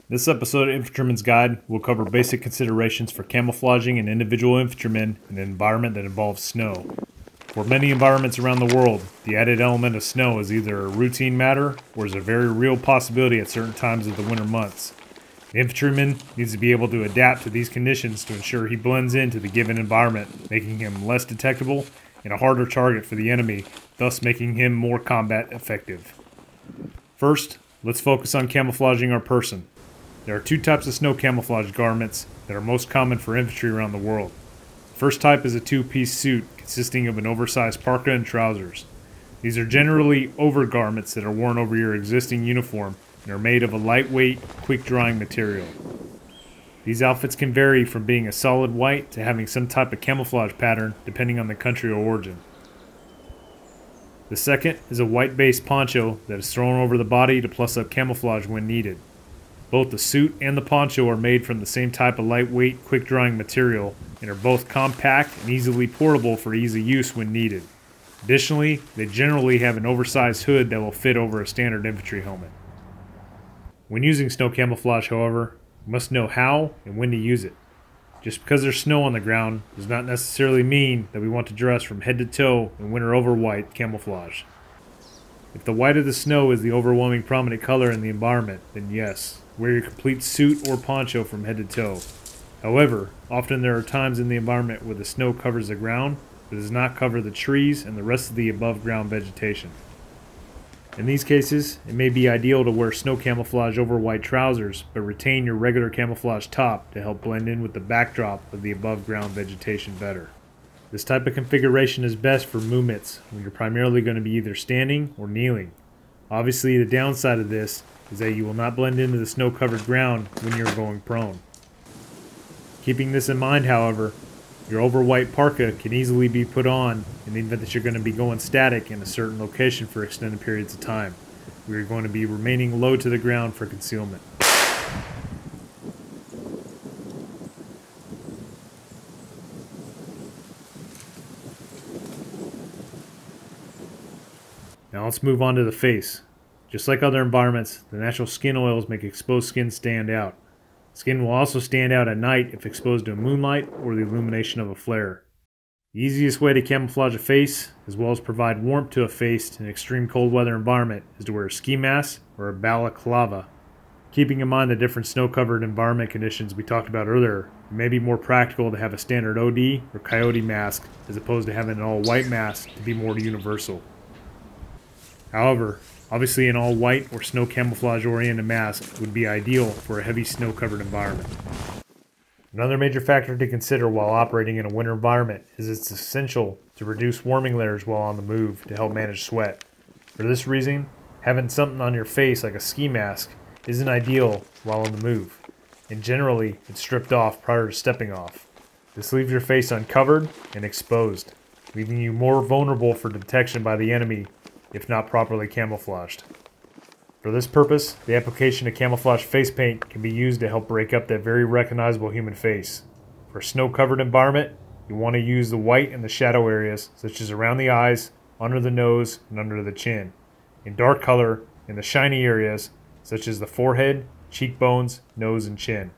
This episode of Infantryman's Guide will cover basic considerations for camouflaging an individual infantryman in an environment that involves snow. For many environments around the world, the added element of snow is either a routine matter or is a very real possibility at certain times of the winter months. The infantryman needs to be able to adapt to these conditions to ensure he blends into the given environment, making him less detectable and a harder target for the enemy, thus making him more combat effective. First, let's focus on camouflaging our person. There are two types of snow camouflage garments that are most common for infantry around the world. The first type is a two-piece suit consisting of an oversized parka and trousers. These are generally overgarments that are worn over your existing uniform and are made of a lightweight, quick-drying material. These outfits can vary from being a solid white to having some type of camouflage pattern depending on the country of origin. The second is a white-based poncho that is thrown over the body to plus up camouflage when needed. Both the suit and the poncho are made from the same type of lightweight, quick-drying material and are both compact and easily portable for easy use when needed. Additionally, they generally have an oversized hood that will fit over a standard infantry helmet. When using snow camouflage, however, you must know how and when to use it. Just because there's snow on the ground does not necessarily mean that we want to dress from head to toe in winter over white camouflage. If the white of the snow is the overwhelming prominent color in the environment, then yes, wear your complete suit or poncho from head to toe. However, often there are times in the environment where the snow covers the ground, but does not cover the trees and the rest of the above ground vegetation. In these cases, it may be ideal to wear snow camouflage over white trousers, but retain your regular camouflage top to help blend in with the backdrop of the above ground vegetation better. This type of configuration is best for movements when you're primarily going to be either standing or kneeling. Obviously, the downside of this is that you will not blend into the snow-covered ground when you're going prone. Keeping this in mind, however, your over white parka can easily be put on in the event that you're going to be going static in a certain location for extended periods of time, where you're going to be remaining low to the ground for concealment. Now let's move on to the face. Just like other environments, the natural skin oils make exposed skin stand out. Skin will also stand out at night if exposed to moonlight or the illumination of a flare. The easiest way to camouflage a face, as well as provide warmth to a face in an extreme cold weather environment, is to wear a ski mask or a balaclava. Keeping in mind the different snow-covered environment conditions we talked about earlier, it may be more practical to have a standard OD or coyote mask as opposed to having an all-white mask to be more universal. However, obviously an all-white or snow camouflage-oriented mask would be ideal for a heavy snow-covered environment. Another major factor to consider while operating in a winter environment is it's essential to reduce warming layers while on the move to help manage sweat. For this reason, having something on your face like a ski mask isn't ideal while on the move, and generally it's stripped off prior to stepping off. This leaves your face uncovered and exposed, leaving you more vulnerable for detection by the enemy if not properly camouflaged. For this purpose, the application of camouflage face paint can be used to help break up that very recognizable human face. For a snow-covered environment, you want to use the white in the shadow areas, such as around the eyes, under the nose, and under the chin, and dark color in the shiny areas, such as the forehead, cheekbones, nose, and chin.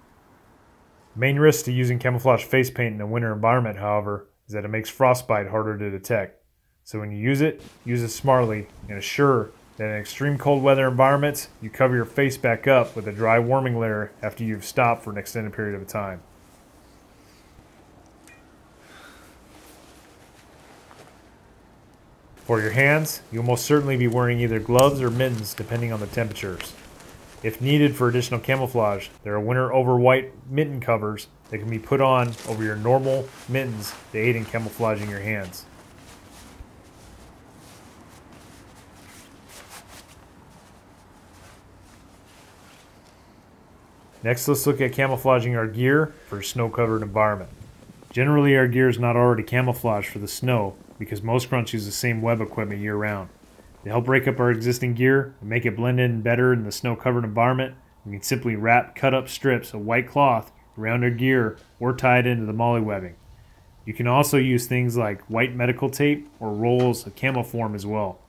The main risk to using camouflage face paint in a winter environment, however, is that it makes frostbite harder to detect. So when you use it smartly and assure that in extreme cold weather environments, you cover your face back up with a dry warming layer after you've stopped for an extended period of time. For your hands, you'll most certainly be wearing either gloves or mittens depending on the temperatures. If needed for additional camouflage, there are winter over white mitten covers that can be put on over your normal mittens to aid in camouflaging your hands. Next, let's look at camouflaging our gear for a snow-covered environment. Generally, our gear is not already camouflaged for the snow because most grunts use the same web equipment year-round. To help break up our existing gear and make it blend in better in the snow-covered environment, we can simply wrap cut-up strips of white cloth around our gear or tie it into the molly webbing. You can also use things like white medical tape or rolls of camoform as well.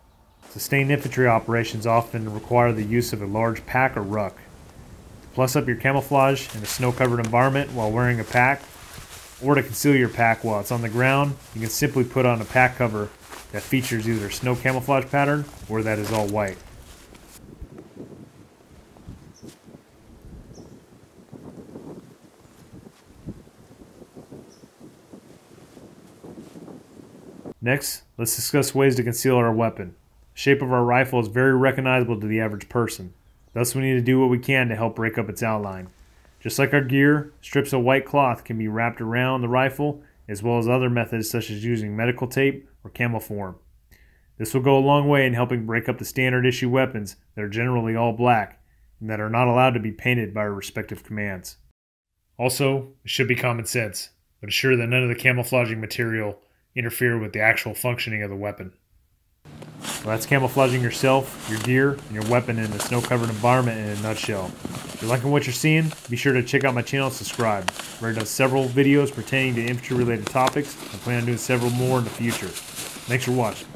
Sustained infantry operations often require the use of a large pack or ruck. plus up your camouflage in a snow-covered environment while wearing a pack, or to conceal your pack while it's on the ground, you can simply put on a pack cover that features either a snow camouflage pattern or that is all white. Next, let's discuss ways to conceal our weapon. The shape of our rifle is very recognizable to the average person. Thus, we need to do what we can to help break up its outline. Just like our gear, strips of white cloth can be wrapped around the rifle, as well as other methods such as using medical tape or camouflage. This will go a long way in helping break up the standard issue weapons that are generally all black and that are not allowed to be painted by our respective commands. Also, it should be common sense, but ensure that none of the camouflaging material interfere with the actual functioning of the weapon. Well, that's camouflaging yourself, your gear, and your weapon in a snow-covered environment in a nutshell. If you're liking what you're seeing, be sure to check out my channel and subscribe. I've already done several videos pertaining to infantry-related topics and plan on doing several more in the future. Thanks for watching.